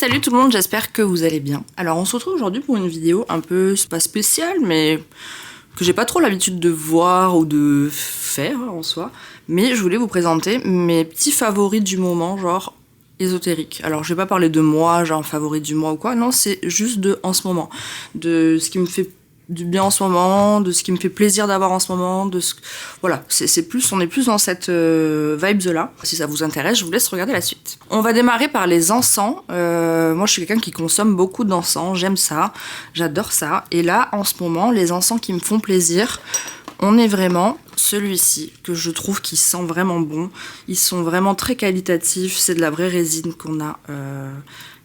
Salut tout le monde, j'espère que vous allez bien. Alors on se retrouve aujourd'hui pour une vidéo un peu, c'est pas spéciale, mais que j'ai pas trop l'habitude de voir ou de faire en soi. Mais je voulais vous présenter mes petits favoris du moment, genre ésotérique. Alors je vais pas parler de moi, genre favori du mois ou quoi, non, c'est juste de en ce moment. De ce qui me fait du bien en ce moment, de ce qui me fait plaisir d'avoir en ce moment, voilà, c'est plus, on est plus dans cette vibes là. Si ça vous intéresse, je vous laisse regarder la suite. On va démarrer par les encens. Moi, je suis quelqu'un qui consomme beaucoup d'encens, j'aime ça, j'adore ça. Et là, en ce moment, les encens qui me font plaisir, on est vraiment celui-ci, que je trouve qui sent vraiment bon. Ils sont vraiment très qualitatifs, c'est de la vraie résine qu'on a.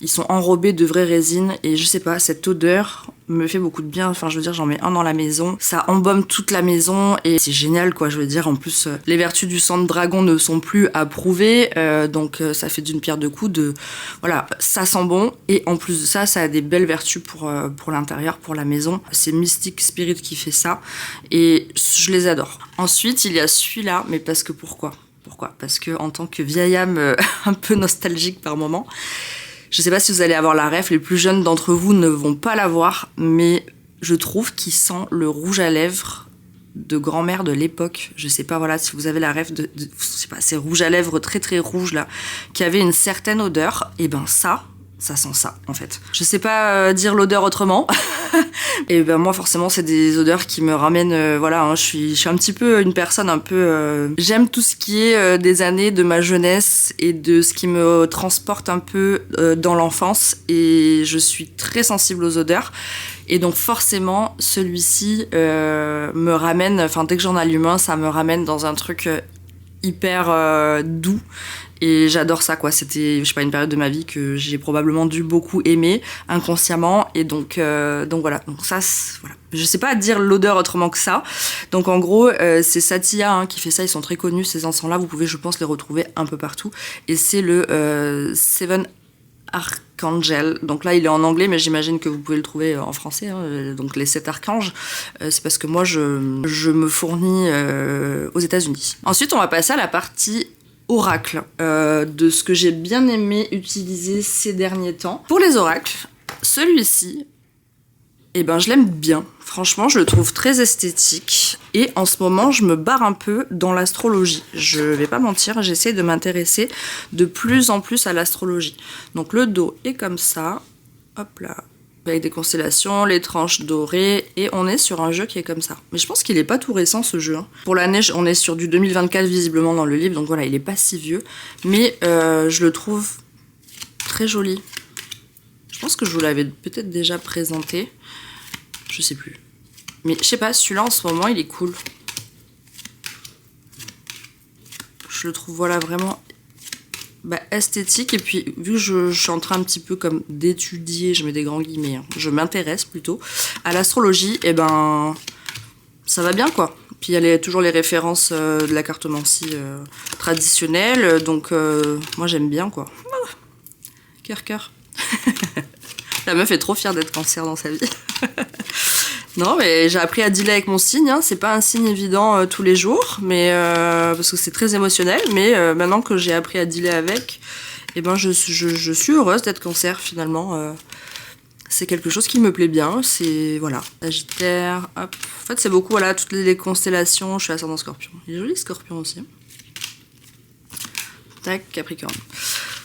Ils sont enrobés de vraie résine et je sais pas, cette odeur me fait beaucoup de bien. Enfin, je veux dire, j'en mets un dans la maison. Ça embaume toute la maison et c'est génial, quoi. Je veux dire, en plus, les vertus du sang de dragon ne sont plus à prouver. Donc, ça fait d'une pierre deux coups. Voilà, ça sent bon. Et en plus de ça, ça a des belles vertus pour l'intérieur, pour la maison. C'est Mystic Spirit qui fait ça. Et je les adore. Ensuite, il y a celui-là. Mais parce que pourquoi ? Parce que en tant que vieille âme un peu nostalgique par moment, je sais pas si vous allez avoir la ref, les plus jeunes d'entre vous ne vont pas l'avoir, mais je trouve qu'il sent le rouge à lèvres de grand-mère de l'époque. Je sais pas, voilà, si vous avez la ref je sais pas, ces rouges à lèvres très très rouges là, qui avaient une certaine odeur, et ben ça sent ça en fait. Je sais pas dire l'odeur autrement. Et ben moi forcément c'est des odeurs qui me ramènent voilà, hein, je suis un petit peu une personne un peu j'aime tout ce qui est des années de ma jeunesse et de ce qui me transporte un peu dans l'enfance, et je suis très sensible aux odeurs. Et donc forcément celui-ci me ramène, enfin dès que j'en allume un, ça me ramène dans un truc hyper doux. Et j'adore ça, quoi. C'était, je sais pas, une période de ma vie que j'ai probablement dû beaucoup aimer inconsciemment. Et donc voilà. Donc ça, voilà. Je sais pas dire l'odeur autrement que ça. Donc en gros, c'est Satya hein, qui fait ça. Ils sont très connus, ces encens-là. Vous pouvez, je pense, les retrouver un peu partout. Et c'est le Seven Archangel. Donc là, il est en anglais, mais j'imagine que vous pouvez le trouver en français. Hein. Donc les 7 archanges, c'est parce que moi, je me fournis aux États-Unis. Ensuite, on va passer à la partie oracle, de ce que j'ai bien aimé utiliser ces derniers temps. Pour les oracles, celui-ci, eh ben, je l'aime bien. Franchement, je le trouve très esthétique. Et en ce moment, je me barre un peu dans l'astrologie. Je vais pas mentir, j'essaie de m'intéresser de plus en plus à l'astrologie. Donc le dos est comme ça. Hop là. Avec des constellations, les tranches dorées, et on est sur un jeu qui est comme ça. Mais je pense qu'il est pas tout récent ce jeu. Hein. Pour l'année, on est sur du 2024 visiblement dans le livre, donc voilà, il est pas si vieux. Mais je le trouve très joli. Je pense que je vous l'avais peut-être déjà présenté. Je sais plus. Mais je sais pas, celui-là en ce moment, il est cool. Je le trouve, voilà, vraiment esthétique. Et puis, vu que je suis en train un petit peu comme d'étudier, je mets des grands guillemets, hein, je m'intéresse plutôt à l'astrologie, et ben ça va bien, quoi. Puis il y a toujours les références de la cartomancie traditionnelle, donc moi j'aime bien, quoi. Cœur. La meuf est trop fière d'être Cancer dans sa vie. Non, mais j'ai appris à dealer avec mon signe, hein. C'est pas un signe évident tous les jours, mais parce que c'est très émotionnel, mais maintenant que j'ai appris à dealer avec, eh ben je suis heureuse d'être Cancer finalement. C'est quelque chose qui me plaît bien, c'est, voilà, Sagittaire, hop. En fait, c'est beaucoup, voilà, toutes les constellations, je suis ascendant Scorpion. Il est joli Scorpion aussi. Tac, Capricorne.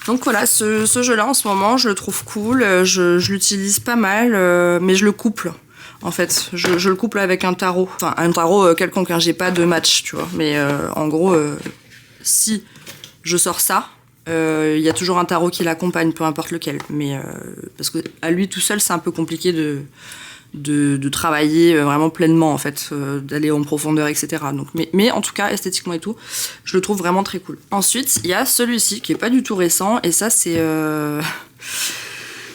Donc voilà, ce jeu-là, en ce moment, je le trouve cool, je l'utilise pas mal, mais je le couple. En fait, je le couple avec un tarot. Enfin, un tarot quelconque, hein, j'ai pas de match, tu vois. Mais en gros, si je sors ça, il y a toujours un tarot qui l'accompagne, peu importe lequel. Mais parce que à lui tout seul, c'est un peu compliqué de travailler vraiment pleinement, en fait, d'aller en profondeur, etc. Donc, mais en tout cas, esthétiquement et tout, je le trouve vraiment très cool. Ensuite, il y a celui-ci qui est pas du tout récent, et ça, c'est...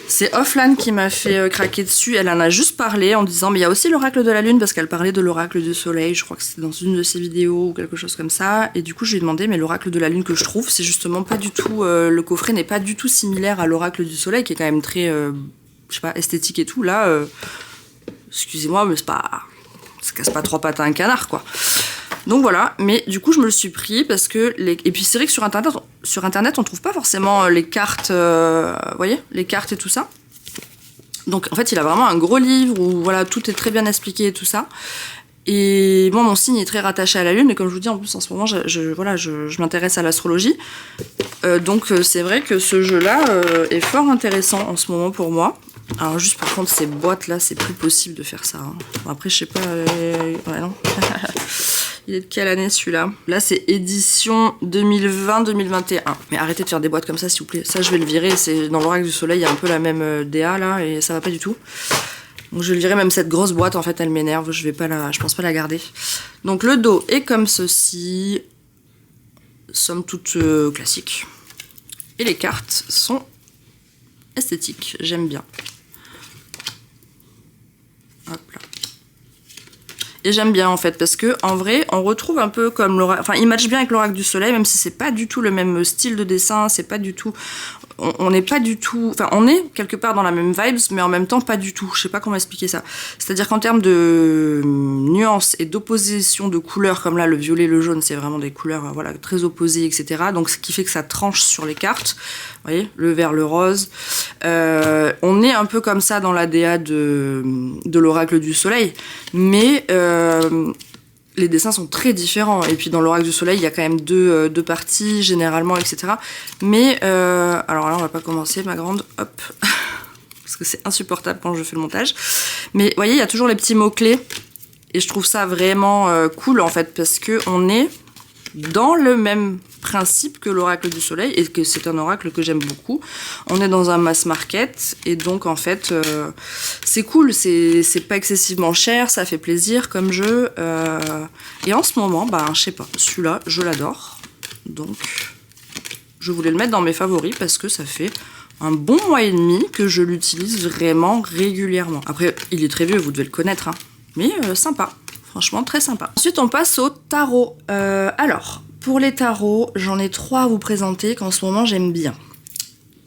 C'est Offline qui m'a fait craquer dessus. Elle en a juste parlé en disant mais il y a aussi l'oracle de la lune, parce qu'elle parlait de l'oracle du soleil, je crois que c'était dans une de ses vidéos ou quelque chose comme ça. Et du coup je lui ai demandé mais l'oracle de la lune que je trouve, c'est justement pas du tout, le coffret n'est pas du tout similaire à l'oracle du soleil qui est quand même très, je sais pas, esthétique et tout. Là, excusez-moi mais c'est pas, ça casse pas trois pattes à un canard, quoi. Donc voilà, mais du coup je me le suis pris parce que et puis c'est vrai que sur internet on trouve pas forcément les cartes, vous voyez, les cartes et tout ça. Donc en fait il a vraiment un gros livre où voilà tout est très bien expliqué et tout ça. Et moi mon signe est très rattaché à la lune et comme je vous dis en plus en ce moment je m'intéresse à l'astrologie. Donc c'est vrai que ce jeu-là est fort intéressant en ce moment pour moi. Alors juste par contre ces boîtes là c'est plus possible de faire ça. Hein. Bon, après je sais pas, ouais non. Il est de quelle année celui-là? Là c'est édition 2020-2021. Mais arrêtez de faire des boîtes comme ça s'il vous plaît. Ça je vais le virer, c'est dans l'Oracle du Soleil, il y a un peu la même DA là et ça va pas du tout. Donc je vais le virer, même cette grosse boîte en fait elle m'énerve, je pense pas la garder. Donc le dos est comme ceci, somme toute classique. Et les cartes sont esthétiques, j'aime bien. Hop là. Et j'aime bien en fait parce que en vrai on retrouve un peu comme l'oracle, enfin il match bien avec l'Oracle du Soleil même si c'est pas du tout le même style de dessin, c'est pas du tout, on n'est pas du tout, enfin on est quelque part dans la même vibes mais en même temps pas du tout, je sais pas comment expliquer ça. C'est-à-dire qu'en termes de nuances et d'opposition de couleurs comme là le violet, le jaune c'est vraiment des couleurs voilà très opposées etc. Donc ce qui fait que ça tranche sur les cartes, vous voyez, le vert, le rose. On est un peu comme ça dans la DA de l'Oracle du Soleil mais les dessins sont très différents et puis dans l'Oracle du Soleil il y a quand même deux parties généralement etc. Mais alors là on va pas commencer ma grande, hop parce que c'est insupportable quand je fais le montage, mais vous voyez il y a toujours les petits mots clés et je trouve ça vraiment cool en fait parce que on est dans le même principe que l'Oracle du Soleil et que c'est un oracle que j'aime beaucoup. On est dans un mass market et donc en fait c'est cool, c'est pas excessivement cher, ça fait plaisir comme jeu et en ce moment bah je sais pas, celui-là je l'adore donc je voulais le mettre dans mes favoris parce que ça fait un bon mois et demi que je l'utilise vraiment régulièrement. Après il est très vieux, vous devez le connaître hein. Mais sympa. Franchement, très sympa. Ensuite, on passe au tarot. Alors, pour les tarots, j'en ai 3 à vous présenter qu'en ce moment, j'aime bien.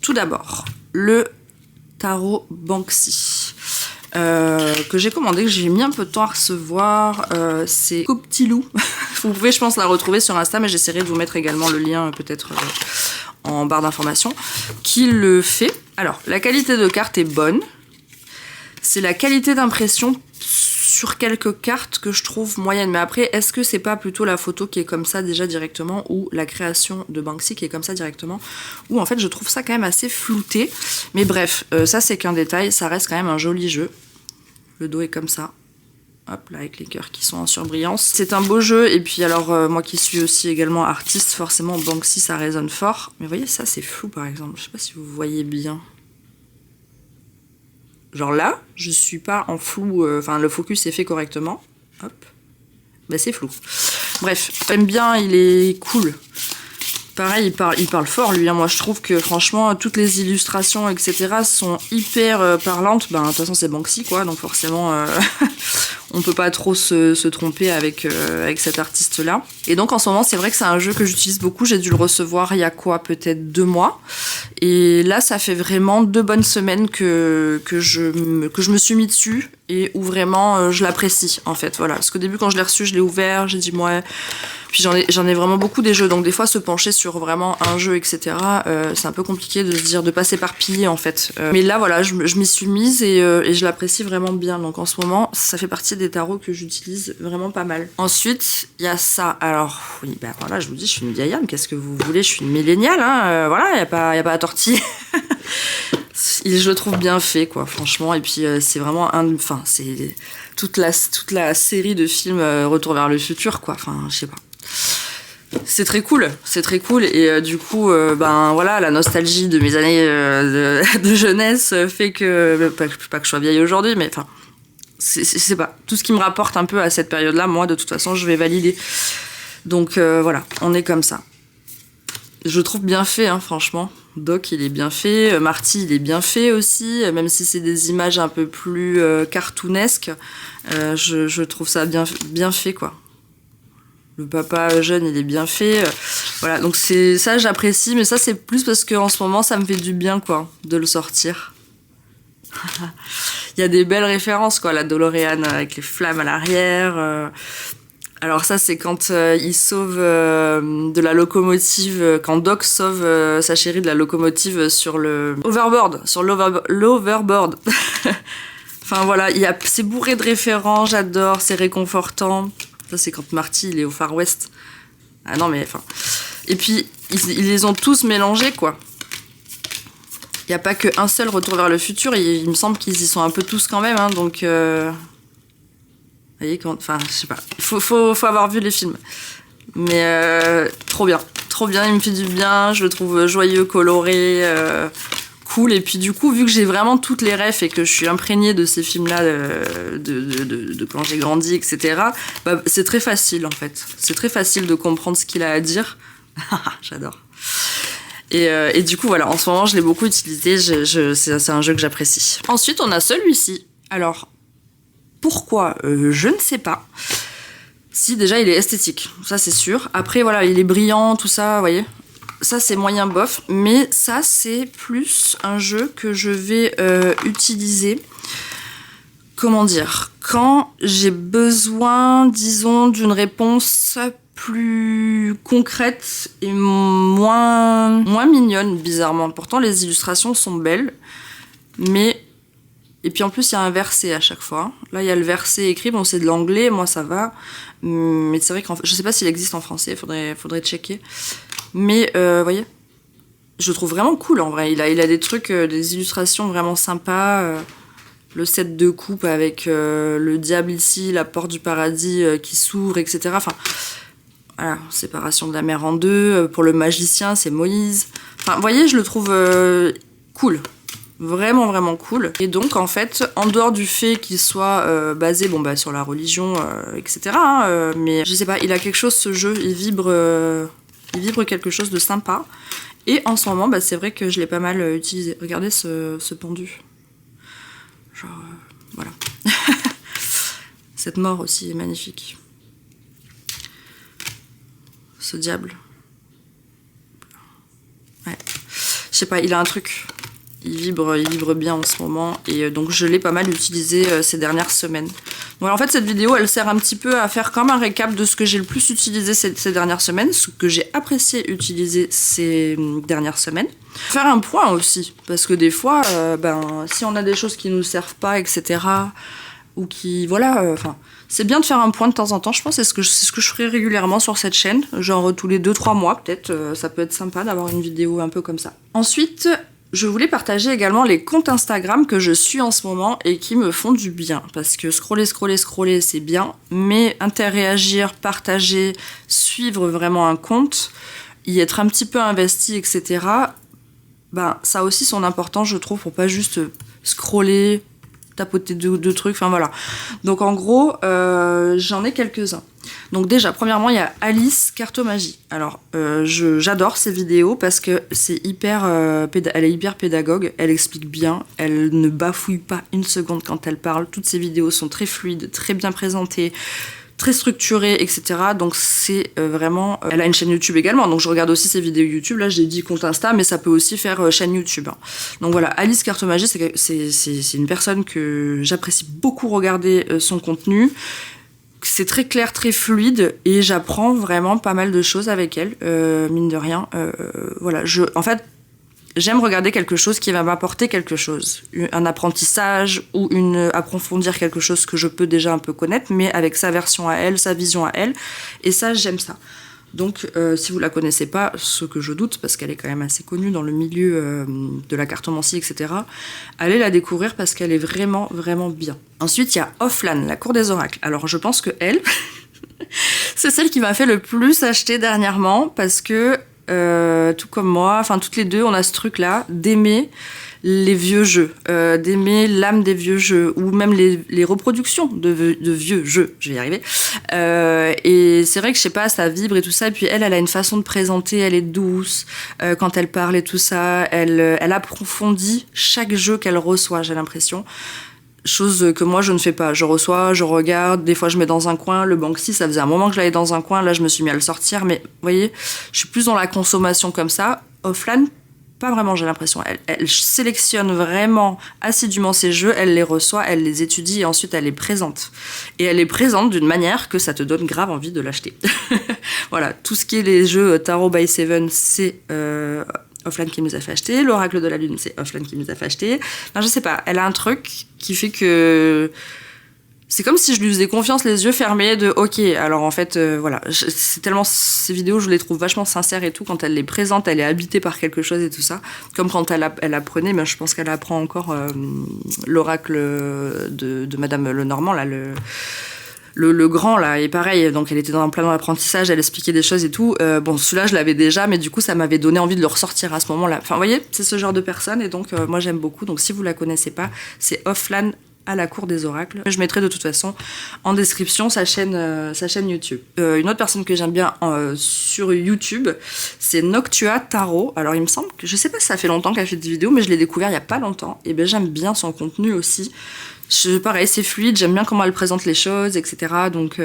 Tout d'abord, le tarot Banksy. Que j'ai commandé, que j'ai mis un peu de temps à recevoir. C'est Coptilou. Vous pouvez, je pense, la retrouver sur Insta, mais j'essaierai de vous mettre également le lien, peut-être en barre d'informations, qui le fait. Alors, la qualité de carte est bonne. C'est la qualité d'impression sur quelques cartes que je trouve moyenne. Mais après, est-ce que c'est pas plutôt la photo qui est comme ça déjà directement ou la création de Banksy qui est comme ça directement ou en fait je trouve ça quand même assez flouté. Mais bref, ça c'est qu'un détail, ça reste quand même un joli jeu. Le dos est comme ça. Hop là, avec les cœurs qui sont en surbrillance. C'est un beau jeu et puis alors moi qui suis aussi également artiste, forcément Banksy ça résonne fort. Mais vous voyez ça c'est flou par exemple, je sais pas si vous voyez bien. Genre là, je suis pas en flou, enfin le focus est fait correctement. Hop, bah c'est flou. Bref, j'aime bien, il est cool. Pareil, il parle fort lui, hein. Moi je trouve que franchement, toutes les illustrations, etc. sont hyper parlantes. Ben de toute façon c'est Banksy quoi, donc forcément on peut pas trop se tromper avec cet artiste-là. Et donc en ce moment, c'est vrai que c'est un jeu que j'utilise beaucoup. J'ai dû le recevoir il y a quoi, peut-être 2 mois. Et là, ça fait vraiment 2 bonnes semaines que je me suis mis dessus et où vraiment je l'apprécie en fait. Voilà. Parce qu'au début, quand je l'ai reçu, je l'ai ouvert, j'ai dit ouais. Puis j'en ai vraiment beaucoup des jeux, donc des fois se pencher sur vraiment un jeu, etc. C'est un peu compliqué de se dire de pas s'éparpiller en fait. Mais là voilà, je m'y suis mise et je l'apprécie vraiment bien. Donc en ce moment, ça fait partie des tarots que j'utilise vraiment pas mal. Ensuite, il y a ça. Alors oui, ben voilà, je vous dis, je suis une vieille âme. Qu'est-ce que vous voulez? Je suis une milléniale, hein. Voilà, y a pas à tortiller. Je le trouve bien fait quoi, franchement. Et puis c'est vraiment enfin c'est toute la série de films Retour vers le futur quoi. Enfin je sais pas. C'est très cool et du coup ben voilà la nostalgie de mes années de jeunesse fait que pas que je sois vieille aujourd'hui mais enfin c'est pas tout ce qui me rapporte un peu à cette période là, moi de toute façon je vais valider donc voilà, on est comme ça. Je trouve bien fait hein, franchement. Doc il est bien fait, Marty il est bien fait aussi, même si c'est des images un peu plus cartoonesques, je trouve ça bien fait quoi. Le papa jeune, il est bien fait. Voilà, donc c'est ça, j'apprécie, mais ça, c'est plus parce qu'en ce moment, ça me fait du bien, quoi, de le sortir. Il y a des belles références, quoi, la DeLorean avec les flammes à l'arrière. Alors ça, c'est quand il sauve de la locomotive, quand Doc sauve sa chérie de la locomotive sur le overboard, sur l'overboard. Enfin voilà, c'est bourré de références, j'adore, c'est réconfortant. Ça, c'est quand Marty, il est au Far West. Ah non, mais enfin... Et puis, ils les ont tous mélangés, quoi. Il n'y a pas qu'un seul retour vers le futur, il me semble qu'ils y sont un peu tous quand même, hein, donc... Vous voyez, enfin, je sais pas. Faut avoir vu les films. Mais trop bien. Trop bien, il me fait du bien. Je le trouve joyeux, coloré, cool. Et puis du coup, vu que j'ai vraiment toutes les refs et que je suis imprégnée de ces films-là, de quand j'ai grandi, etc., bah, c'est très facile, en fait. C'est très facile de comprendre ce qu'il a à dire. J'adore. Et du coup, voilà, en ce moment, je l'ai beaucoup utilisé. C'est un jeu que j'apprécie. Ensuite, on a celui-ci. Alors... Pourquoi je ne sais pas. Si, déjà, il est esthétique, ça c'est sûr. Après, voilà, il est brillant, tout ça, vous voyez. Ça, c'est moyen bof. Mais ça, c'est plus un jeu que je vais utiliser. Comment dire? Quand j'ai besoin, disons, d'une réponse plus concrète et moins mignonne, bizarrement. Pourtant, les illustrations sont belles, mais... Et puis en plus, il y a un verset à chaque fois. Là, il y a le verset écrit. Bon, c'est de l'anglais, moi, ça va. Mais c'est vrai que je sais pas s'il existe en français, faudrait checker. Mais, vous voyez, je le trouve vraiment cool, en vrai. Il a des trucs, des illustrations vraiment sympas. Le set de coupe avec le diable ici, la porte du paradis qui s'ouvre, etc. Enfin, voilà, séparation de la mer en deux. Pour le magicien, c'est Moïse. Enfin, vous voyez, je le trouve cool. Vraiment, vraiment cool. Et donc, en fait, en dehors du fait qu'il soit basé sur la religion, etc., hein, mais je sais pas, il a quelque chose, ce jeu, il vibre quelque chose de sympa. Et en ce moment, c'est vrai que je l'ai pas mal utilisé. Regardez ce pendu. Genre, voilà. Cette mort aussi est magnifique. Ce diable. Ouais. Je sais pas, il a un truc... Il vibre bien en ce moment et donc je l'ai pas mal utilisé ces dernières semaines. Voilà, en fait cette vidéo elle sert un petit peu à faire comme un récap de ce que j'ai le plus utilisé ces dernières semaines, ce que j'ai apprécié utiliser ces dernières semaines. Faire un point aussi, parce que des fois, si on a des choses qui nous servent pas, etc., ou qui, voilà, c'est bien de faire un point de temps en temps, je pense, c'est ce que je ferai régulièrement sur cette chaîne, genre tous les 2-3 mois peut-être, ça peut être sympa d'avoir une vidéo un peu comme ça. Ensuite... Je voulais partager également les comptes Instagram que je suis en ce moment et qui me font du bien. Parce que scroller, c'est bien, mais interréagir, partager, suivre vraiment un compte, y être un petit peu investi, etc., ça a aussi son importance, je trouve, pour pas juste scroller, tapoter deux trucs, enfin voilà. Donc en gros, j'en ai quelques-uns. Donc déjà, premièrement, il y a Alice Cartomagie. Alors, j'adore ces vidéos parce que c'est elle est hyper pédagogue, elle explique bien, elle ne bafouille pas une seconde quand elle parle. Toutes ses vidéos sont très fluides, très bien présentées, très structurées, etc. Donc c'est vraiment... Elle a une chaîne YouTube également, donc je regarde aussi ses vidéos YouTube. Là, j'ai dit compte Insta, mais ça peut aussi faire chaîne YouTube. Hein. Donc voilà, Alice Cartomagie, c'est une personne que j'apprécie beaucoup regarder son contenu. C'est très clair, très fluide, et j'apprends vraiment pas mal de choses avec elle, mine de rien. Voilà, en fait, j'aime regarder quelque chose qui va m'apporter quelque chose. Un apprentissage ou approfondir quelque chose que je peux déjà un peu connaître, mais avec sa version à elle, sa vision à elle. Et ça, j'aime ça. Donc, si vous la connaissez pas, ce que je doute, parce qu'elle est quand même assez connue dans le milieu de la cartomancie, etc., allez la découvrir parce qu'elle est vraiment, vraiment bien. Ensuite, il y a Offlan, la cour des oracles. Alors, je pense que elle, c'est celle qui m'a fait le plus acheter dernièrement, parce que, tout comme moi, enfin, toutes les deux, on a ce truc-là d'aimer les vieux jeux, d'aimer l'âme des vieux jeux, ou même les reproductions de vieux jeux, je vais y arriver. Et c'est vrai que, je sais pas, ça vibre et tout ça, et puis elle a une façon de présenter, elle est douce, quand elle parle et tout ça, elle approfondit chaque jeu qu'elle reçoit, j'ai l'impression. Chose que moi je ne fais pas. Je reçois, je regarde, des fois je mets dans un coin. Le Banksy, ça faisait un moment que je l'avais dans un coin, là je me suis mis à le sortir, mais vous voyez, je suis plus dans la consommation comme ça. Offline, pas vraiment, j'ai l'impression. Elle sélectionne vraiment assidûment ses jeux, elle les reçoit, elle les étudie et ensuite elle les présente. Et elle les présente d'une manière que ça te donne grave envie de l'acheter. Voilà, tout ce qui est les jeux Tarot by Seven, c'est Offline qui nous a fait acheter. L'Oracle de la Lune, c'est Offline qui nous a fait acheter. Enfin, je sais pas, elle a un truc qui fait que... C'est comme si je lui faisais confiance les yeux fermés de ok, alors en fait, voilà. C'est tellement... Ces vidéos, je les trouve vachement sincères et tout. Quand elle les présente, elle est habitée par quelque chose et tout ça. Comme quand elle apprenait, mais je pense qu'elle apprend encore l'Oracle de Madame Lenormand, là, le grand, là, et pareil, donc elle était plein dans l'apprentissage, elle expliquait des choses et tout. Bon, celui-là, je l'avais déjà, mais du coup, ça m'avait donné envie de le ressortir à ce moment-là. Enfin, vous voyez, c'est ce genre de personne, et donc, moi, j'aime beaucoup. Donc, si vous la connaissez pas, c'est Offline à la cour des oracles. Je mettrai de toute façon en description sa chaîne YouTube. Une autre personne que j'aime bien sur YouTube, c'est Noctua Tarot. Alors, il me semble que, je sais pas si ça fait longtemps qu'elle fait des vidéos, mais je l'ai découvert il y a pas longtemps. Et ben, j'aime bien son contenu aussi. Pareil, c'est fluide, j'aime bien comment elle présente les choses, etc. Donc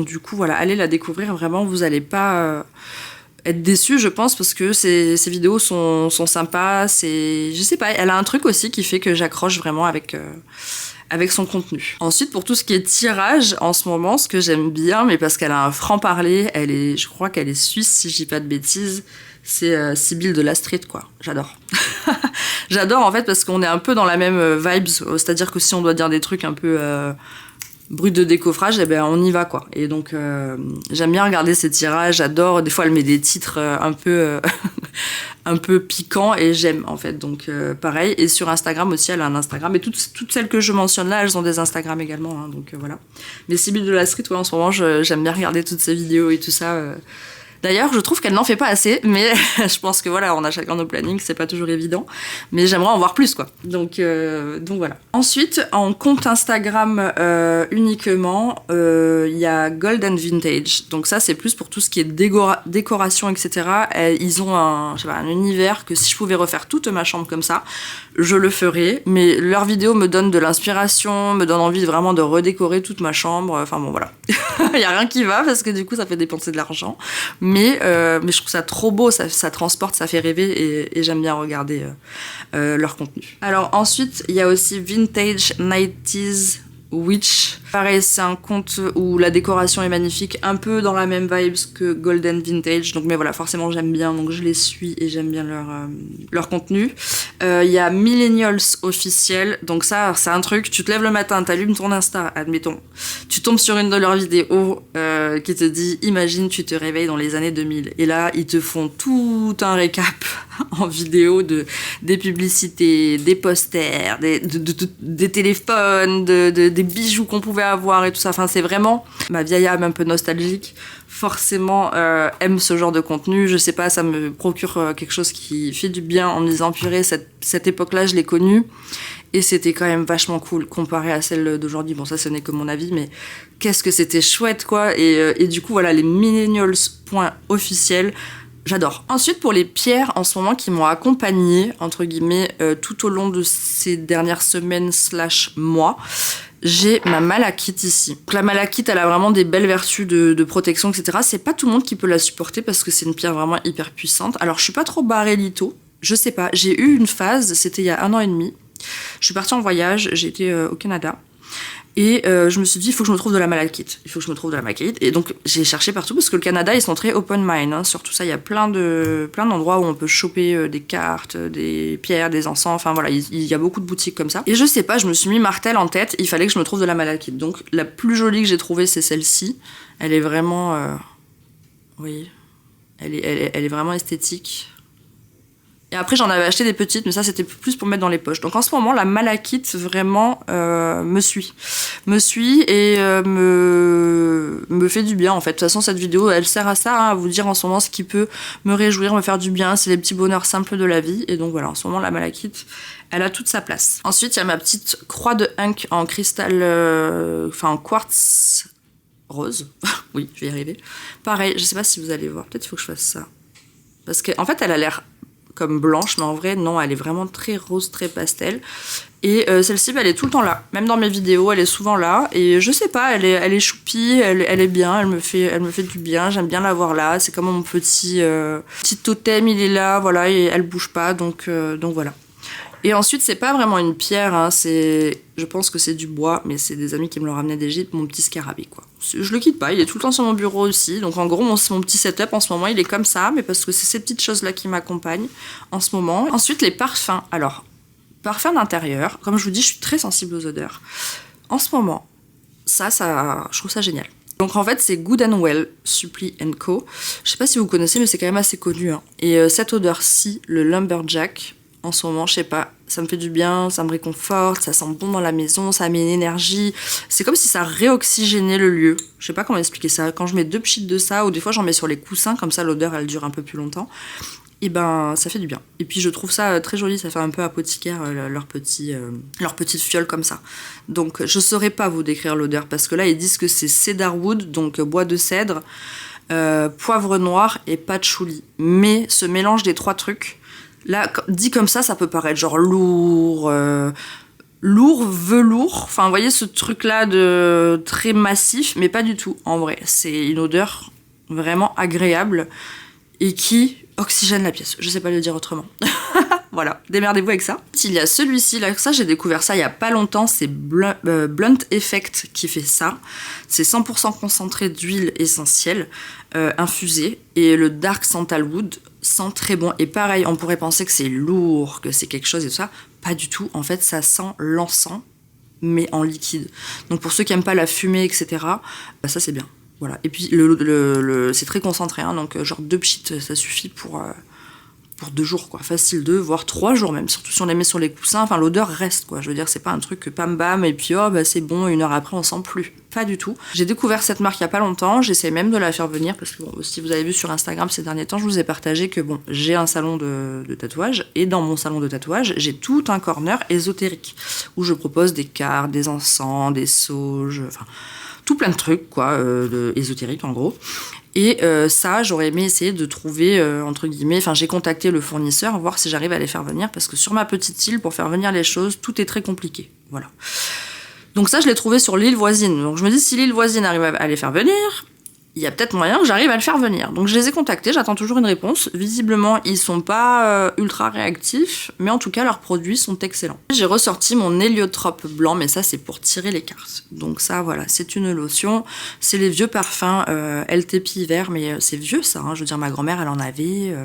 du coup, voilà, allez la découvrir, vraiment, vous allez pas être déçus, je pense, parce que ses vidéos sont sympas, je sais pas, elle a un truc aussi qui fait que j'accroche vraiment avec son contenu. Ensuite, pour tout ce qui est tirage, en ce moment, ce que j'aime bien, mais parce qu'elle a un franc-parler, je crois qu'elle est suisse, si je dis pas de bêtises, c'est Sybille de la Street, quoi. J'adore. J'adore, en fait, parce qu'on est un peu dans la même vibes, c'est-à-dire que si on doit dire des trucs un peu bruts de décoffrage, eh ben on y va, quoi. Et donc, j'aime bien regarder ses tirages, j'adore. Des fois, elle met des titres un peu piquants, et j'aime, en fait. Donc, pareil. Et sur Instagram aussi, elle a un Instagram. Et toutes celles que je mentionne là, elles ont des Instagrams également, hein, donc voilà. Mais Sybille de la Street, ouais, en ce moment, j'aime bien regarder toutes ses vidéos et tout ça. D'ailleurs, je trouve qu'elle n'en fait pas assez, mais je pense que voilà, on a chacun nos plannings, c'est pas toujours évident, mais j'aimerais en voir plus, quoi. Donc voilà. Ensuite, en compte Instagram uniquement, il y a Golden Vintage. Donc ça, c'est plus pour tout ce qui est décoration, etc. Ils ont un univers que si je pouvais refaire toute ma chambre comme ça, je le ferais. Mais leurs vidéos me donnent de l'inspiration, me donnent envie vraiment de redécorer toute ma chambre. Enfin bon, voilà. Il y a rien qui va parce que du coup, ça fait dépenser de l'argent. Mais je trouve ça trop beau, ça transporte, ça fait rêver, et j'aime bien regarder leur contenu. Alors ensuite, il y a aussi Vintage 90s Witch. Pareil, c'est un compte où la décoration est magnifique, un peu dans la même vibes que Golden Vintage. Donc, mais voilà, forcément j'aime bien, donc je les suis et j'aime bien leur contenu. Il y a Millennials officiel. Donc ça, c'est un truc, tu te lèves le matin, t'allumes ton Insta, admettons. Tu tombes sur une de leurs vidéos qui te dit, imagine tu te réveilles dans les années 2000. Et là, ils te font tout un récap en vidéo des publicités, des posters, des téléphones, des bijoux qu'on pouvait avoir et tout ça. Enfin, c'est vraiment ma vieille âme un peu nostalgique. Forcément, aime ce genre de contenu. Je sais pas, ça me procure quelque chose qui fait du bien en me disant, purée, cette époque-là, je l'ai connue. Et c'était quand même vachement cool comparé à celle d'aujourd'hui. Bon, ça, ce n'est que mon avis, mais qu'est-ce que c'était chouette, quoi. Et du coup, voilà, les millennials.officiels. J'adore. Ensuite, pour les pierres, en ce moment, qui m'ont accompagnée, entre guillemets, tout au long de ces dernières semaines / mois, j'ai ma malachite ici. Donc, la malachite, elle a vraiment des belles vertus de protection, etc. C'est pas tout le monde qui peut la supporter parce que c'est une pierre vraiment hyper puissante. Alors, je suis pas trop barrelito. Je sais pas. J'ai eu une phase, c'était il y a 1 an et demi. Je suis partie en voyage, j'ai été au Canada. Et je me suis dit, il faut que je me trouve de la malachite. Et donc, j'ai cherché partout parce que le Canada, ils sont très open mind. Hein. Sur tout ça, il y a plein d'endroits où on peut choper des cartes, des pierres, des encens. Enfin, voilà, il y a beaucoup de boutiques comme ça. Et je sais pas, je me suis mis martel en tête. Il fallait que je me trouve de la malachite. Donc, la plus jolie que j'ai trouvée, c'est celle-ci. Elle est vraiment... oui, elle est vraiment esthétique. Et après, j'en avais acheté des petites, mais ça, c'était plus pour mettre dans les poches. Donc, en ce moment, la malachite, vraiment, me suit et me fait du bien, en fait. De toute façon, cette vidéo, elle sert à ça, hein, à vous dire en ce moment ce qui peut me réjouir, me faire du bien. C'est les petits bonheurs simples de la vie. Et donc, voilà, en ce moment, la malachite, elle a toute sa place. Ensuite, il y a ma petite croix de Hunk en cristal, en quartz rose. Oui, je vais y arriver. Pareil, je sais pas si vous allez voir. Peut-être qu'il faut que je fasse ça. Parce qu'en fait, elle a l'air comme blanche, mais en vrai, non, elle est vraiment très rose, très pastel. Et celle-ci, bah, elle est tout le temps là. Même dans mes vidéos, elle est souvent là. Et je sais pas, elle est choupie, elle est bien, elle me fait du bien. J'aime bien la voir là. C'est comme mon petit totem, il est là, voilà, et elle bouge pas, donc voilà. Et ensuite, c'est pas vraiment une pierre, hein, je pense que c'est du bois, mais c'est des amis qui me l'ont ramené d'Égypte, mon petit scarabée, quoi. Je le quitte pas, il est tout le temps sur mon bureau aussi. Donc en gros, mon petit setup en ce moment, il est comme ça, mais parce que c'est ces petites choses-là qui m'accompagnent en ce moment. Ensuite, les parfums. Alors, parfum d'intérieur, comme je vous dis, je suis très sensible aux odeurs. En ce moment, ça, je trouve ça génial. Donc en fait, c'est Good and Well, Supply & Co. Je sais pas si vous connaissez, mais c'est quand même assez connu, hein. Et cette odeur-ci, le Lumberjack, en ce moment, je sais pas, ça me fait du bien, ça me réconforte, ça sent bon dans la maison, ça met une énergie. C'est comme si ça réoxygénait le lieu. Je sais pas comment expliquer ça. Quand je mets 2 pchites de ça, ou des fois j'en mets sur les coussins, comme ça l'odeur elle dure un peu plus longtemps, et ben ça fait du bien. Et puis je trouve ça très joli, ça fait un peu apothicaire, leur petite fiole comme ça. Donc je saurais pas vous décrire l'odeur, parce que là ils disent que c'est cedarwood, donc bois de cèdre, poivre noir et patchouli. Mais ce mélange des 3 trucs, là, dit comme ça peut paraître genre lourd, velours. Enfin, vous voyez ce truc-là de très massif, mais pas du tout, en vrai. C'est une odeur vraiment agréable et qui oxygène la pièce. Je sais pas le dire autrement. Voilà, démerdez-vous avec ça. Il y a celui-ci, là, ça j'ai découvert ça il y a pas longtemps, c'est Blunt Effect qui fait ça. C'est 100% concentré d'huile essentielle infusée, et le Dark Sandalwood sent très bon. Et pareil, on pourrait penser que c'est lourd, que c'est quelque chose et tout ça. Pas du tout, en fait ça sent l'encens, mais en liquide. Donc pour ceux qui aiment pas la fumée, etc., bah ça c'est bien. Voilà. Et puis c'est très concentré, hein, donc genre 2 pchites, ça suffit pour 2 jours, quoi. Facile 2, voire 3 jours même, surtout si on les met sur les coussins. Enfin, l'odeur reste, quoi. Je veux dire, c'est pas un truc que pam bam, et puis oh, bah c'est bon, 1 heure après, on sent plus. Pas du tout. J'ai découvert cette marque il y a pas longtemps, j'essaie même de la faire venir, parce que bon, si vous avez vu sur Instagram ces derniers temps, je vous ai partagé que bon, j'ai un salon de tatouage, et dans mon salon de tatouage, j'ai tout un corner ésotérique, où je propose des cartes, des encens, des sauges, enfin, tout plein de trucs, quoi, ésotériques en gros. Et ça, j'aurais aimé essayer de trouver, entre guillemets, enfin j'ai contacté le fournisseur, voir si j'arrive à les faire venir, parce que sur ma petite île, pour faire venir les choses, tout est très compliqué. Voilà. Donc ça, je l'ai trouvé sur l'île voisine. Donc je me dis, si l'île voisine arrive à les faire venir, il y a peut-être moyen que j'arrive à le faire venir. Donc je les ai contactés, j'attends toujours une réponse. Visiblement, ils sont pas ultra réactifs, mais en tout cas, leurs produits sont excellents. J'ai ressorti mon héliotrope blanc, mais ça, c'est pour tirer les cartes. Donc ça, voilà, c'est une lotion. C'est les vieux parfums LTP vert, mais c'est vieux ça, hein. Je veux dire, ma grand-mère, elle en avait.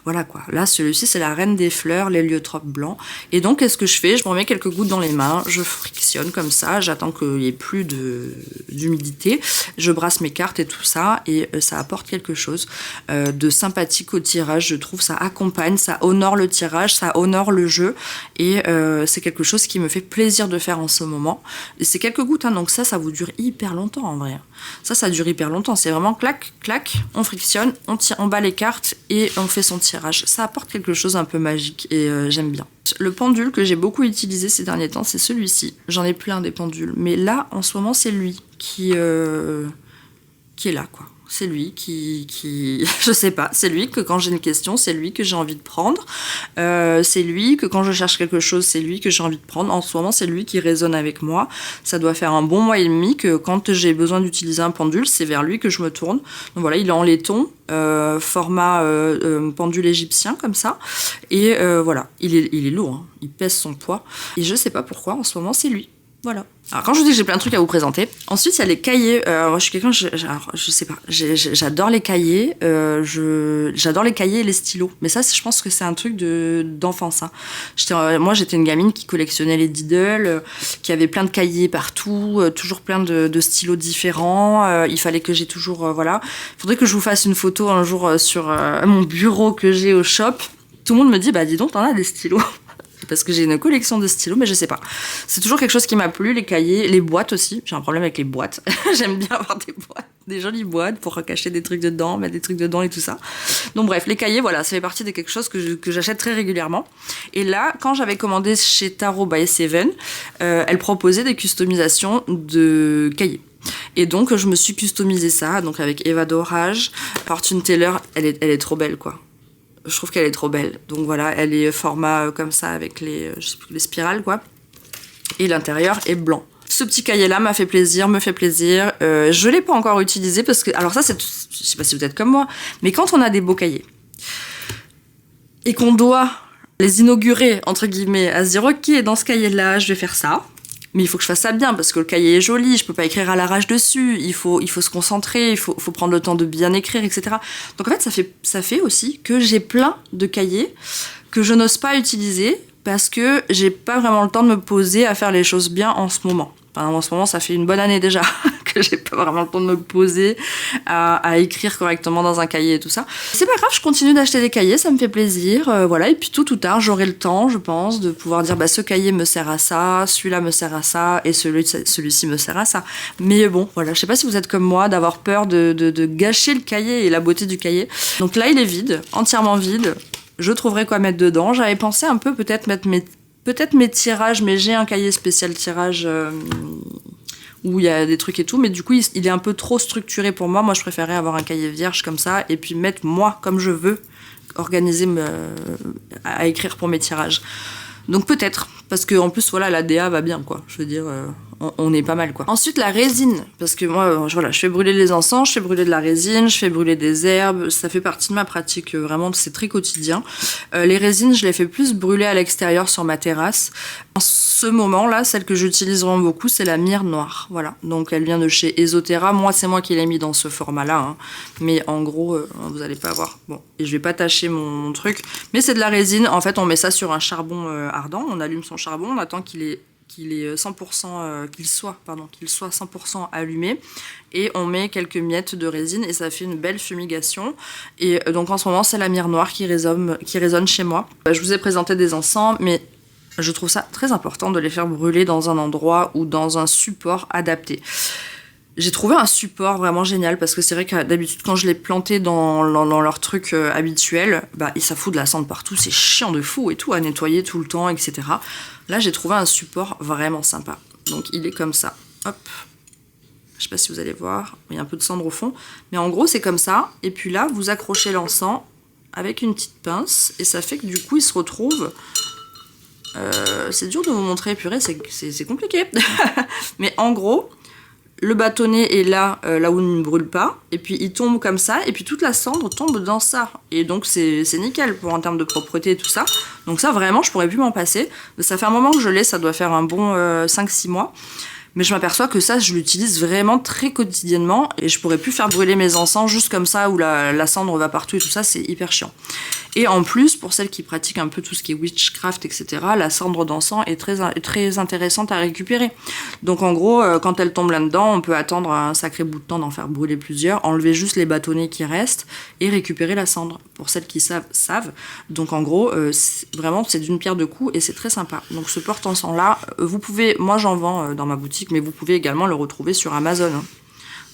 Voilà quoi. Là, celui-ci, c'est la reine des fleurs, l'héliotrope blanc. Et donc, qu'est-ce que je fais? Je m'en mets quelques gouttes dans les mains, je frictionne comme ça, j'attends qu'il y ait plus d'humidité. Je brasse mes cartes et tout ça. Et ça apporte quelque chose de sympathique au tirage, je trouve. Ça accompagne, ça honore le tirage, ça honore le jeu, et c'est quelque chose qui me fait plaisir de faire en ce moment. Et c'est quelques gouttes, hein, donc ça vous dure hyper longtemps en vrai. Ça dure hyper longtemps, c'est vraiment clac, clac, on frictionne, on bat les cartes et on fait son tirage. Ça apporte quelque chose un peu magique, et j'aime bien. Le pendule que j'ai beaucoup utilisé ces derniers temps, c'est celui-ci. J'en ai plein des pendules, mais là en ce moment c'est lui qui est là, quoi. C'est lui qui je sais pas, c'est lui que quand j'ai une question, c'est lui que j'ai envie de prendre. C'est lui que quand je cherche quelque chose, c'est lui que j'ai envie de prendre. En ce moment, c'est lui qui résonne avec moi. Ça doit faire un bon mois et demi que quand j'ai besoin d'utiliser un pendule, c'est vers lui que je me tourne. Donc voilà, il est en laiton, format pendule égyptien comme ça. Et voilà, il est lourd, hein. Il pèse son poids. Et je sais pas pourquoi, en ce moment, c'est lui. Voilà. Alors quand je vous dis que j'ai plein de trucs à vous présenter, ensuite il y a les cahiers. Moi je suis quelqu'un, je sais pas, j'adore les cahiers. J'adore les cahiers et les stylos. Mais ça, je pense que c'est un truc d'enfance, hein. Moi j'étais une gamine qui collectionnait les Diddle, qui avait plein de cahiers partout, toujours plein de stylos différents. Il fallait que j'ai toujours, voilà. Il faudrait que je vous fasse une photo un jour sur mon bureau que j'ai au shop. Tout le monde me dit, bah dis donc, t'en as des stylos. Parce que j'ai une collection de stylos, mais je sais pas. C'est toujours quelque chose qui m'a plu, les cahiers, les boîtes aussi. J'ai un problème avec les boîtes. J'aime bien avoir des boîtes, des jolies boîtes pour cacher des trucs dedans, mettre des trucs dedans et tout ça. Donc bref, les cahiers, voilà, ça fait partie de quelque chose que j'achète très régulièrement. Et là, quand j'avais commandé chez Tarot by Seven, elle proposait des customisations de cahiers. Et donc, je me suis customisé ça, donc avec Eva d'Orage. Fortune Teller, elle est trop belle, quoi. Je trouve qu'elle est trop belle. Donc voilà, elle est format comme ça avec les spirales, quoi. et l'intérieur est blanc. Ce petit cahier là m'a fait plaisir, me fait plaisir. Je l'ai pas encore utilisé parce que, alors ça c'est, je sais pas si vous êtes comme moi, mais quand on a des beaux cahiers et qu'on doit les inaugurer entre guillemets, à se dire ok, dans ce cahier là je vais faire ça, mais il faut que je fasse ça bien parce que le cahier est joli, je peux pas écrire à l'arrache dessus, il faut se concentrer, il faut prendre le temps de bien écrire, etc. Donc en fait ça fait aussi que j'ai plein de cahiers que je n'ose pas utiliser parce que j'ai pas vraiment le temps de me poser à faire les choses bien en ce moment. Enfin, en ce moment, ça fait une bonne année déjà que j'ai pas vraiment le temps de me poser à écrire correctement dans un cahier et tout ça. C'est pas grave, je continue d'acheter des cahiers, ça me fait plaisir, voilà. Et puis tôt ou tard, j'aurai le temps, je pense, de pouvoir dire bah ce cahier me sert à ça, celui-là me sert à ça et celui-ci me sert à ça. Mais bon, voilà, je sais pas si vous êtes comme moi, d'avoir peur de gâcher le cahier et la beauté du cahier. Donc là, il est vide, entièrement vide. Je trouverai quoi mettre dedans. J'avais pensé un peu peut-être mettre mes tirages, mais j'ai un cahier spécial tirage où il y a des trucs et tout, mais du coup il est un peu trop structuré pour moi. Moi je préférais avoir un cahier vierge comme ça et puis mettre moi comme je veux, organiser à écrire pour mes tirages. Donc peut-être, parce que en plus voilà, la DA va bien quoi, je veux dire on est pas mal quoi. Ensuite la résine, parce que moi voilà, je fais brûler les encens, je fais brûler de la résine, je fais brûler des herbes, ça fait partie de ma pratique, vraiment c'est très quotidien. Les résines je les fais plus brûler à l'extérieur sur ma terrasse. En ce moment là, celle que j'utilise vraiment beaucoup c'est la myrrhe noire, voilà. Donc elle vient de chez Esoterra, moi c'est moi qui l'ai mis dans ce format là, hein. Mais en gros vous allez pas voir, bon, et je vais pas tâcher mon truc, mais c'est de la résine, en fait on met ça sur un charbon ardent, on allume son charbon, on attend qu'il est 100%, qu'il soit 100% allumé et on met quelques miettes de résine et ça fait une belle fumigation. Et donc en ce moment c'est la myrrhe noire qui résonne chez moi. Je vous ai présenté des encens, mais je trouve ça très important de les faire brûler dans un endroit ou dans un support adapté. J'ai trouvé un support vraiment génial parce que c'est vrai que d'habitude quand je les plantais dans leur truc habituel, bah ça fout de la cendre partout, c'est chiant de fou et tout à nettoyer tout le temps, etc. Là j'ai trouvé un support vraiment sympa. Donc il est comme ça, hop. Je sais pas si vous allez voir, il y a un peu de cendre au fond, mais en gros c'est comme ça. Et puis là vous accrochez l'encens avec une petite pince et ça fait que du coup il se retrouve. C'est dur de vous montrer, purée, c'est compliqué. Mais en gros. Le bâtonnet est là, là où il ne brûle pas, et puis il tombe comme ça, et puis toute la cendre tombe dans ça. Et donc c'est nickel pour en termes de propreté et tout ça. Donc ça vraiment, je pourrais plus m'en passer. Ça fait un moment que je l'ai, ça doit faire un bon 5-6 mois. Mais je m'aperçois que ça, je l'utilise vraiment très quotidiennement, et je pourrais plus faire brûler mes encens juste comme ça, où la cendre va partout et tout ça, c'est hyper chiant. Et en plus, pour celles qui pratiquent un peu tout ce qui est witchcraft, etc., la cendre d'encens est très intéressante à récupérer. Donc en gros, quand elle tombe là-dedans, on peut attendre un sacré bout de temps d'en faire brûler plusieurs, enlever juste les bâtonnets qui restent et récupérer la cendre. Pour celles qui savent. Donc en gros, vraiment, c'est d'une pierre deux coups et c'est très sympa. Donc ce porte-encens-là, vous pouvez, moi j'en vends dans ma boutique, mais vous pouvez également le retrouver sur Amazon.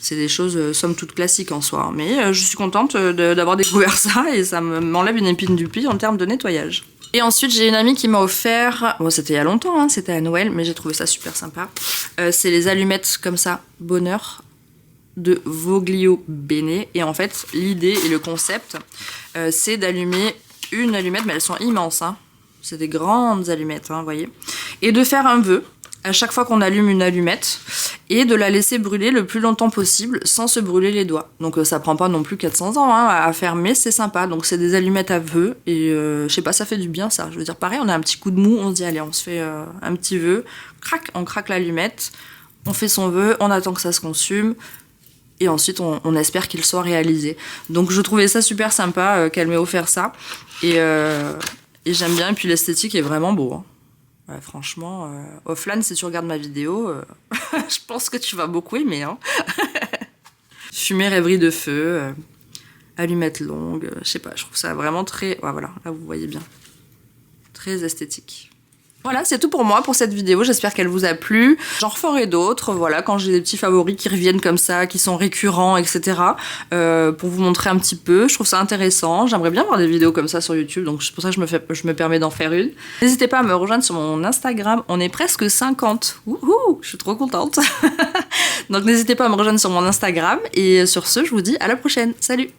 C'est des choses somme toute classiques en soi. Mais je suis contente d'avoir découvert ça et ça m'enlève une épine du pied en termes de nettoyage. Et ensuite, j'ai une amie qui m'a offert, bon c'était il y a longtemps, hein, c'était à Noël, mais j'ai trouvé ça super sympa. C'est les allumettes comme ça, Bonheur, de Voglio Bene. Et en fait, l'idée et le concept, c'est d'allumer une allumette, mais elles sont immenses, hein. C'est des grandes allumettes, hein, vous voyez. Et de faire un vœu à chaque fois qu'on allume une allumette et de la laisser brûler le plus longtemps possible sans se brûler les doigts. Donc ça prend pas non plus 400 ans hein, à faire, mais c'est sympa. Donc c'est des allumettes à vœu et je sais pas, ça fait du bien ça. Je veux dire, pareil, on a un petit coup de mou, on se dit allez, on se fait un petit vœu, crac, on craque l'allumette, on fait son vœu, on attend que ça se consume. Et ensuite, on espère qu'il soit réalisé. Donc, je trouvais ça super sympa qu'elle m'ait offert ça. Et j'aime bien. Et puis, l'esthétique est vraiment beau. Hein. Ouais, franchement, Offline, si tu regardes ma vidéo, je pense que tu vas beaucoup aimer. Hein. Fumée, rêverie de feu, allumettes longues. Je sais pas, je trouve ça vraiment très... Ouais, voilà, là, vous voyez bien. Très esthétique. Voilà, c'est tout pour moi pour cette vidéo, j'espère qu'elle vous a plu. J'en referai d'autres, voilà, quand j'ai des petits favoris qui reviennent comme ça, qui sont récurrents, etc. Pour vous montrer un petit peu, je trouve ça intéressant. J'aimerais bien voir des vidéos comme ça sur YouTube, donc c'est pour ça que je me permets d'en faire une. N'hésitez pas à me rejoindre sur mon Instagram, on est presque 50. Wouhou, je suis trop contente. Donc n'hésitez pas à me rejoindre sur mon Instagram, et sur ce, je vous dis à la prochaine. Salut!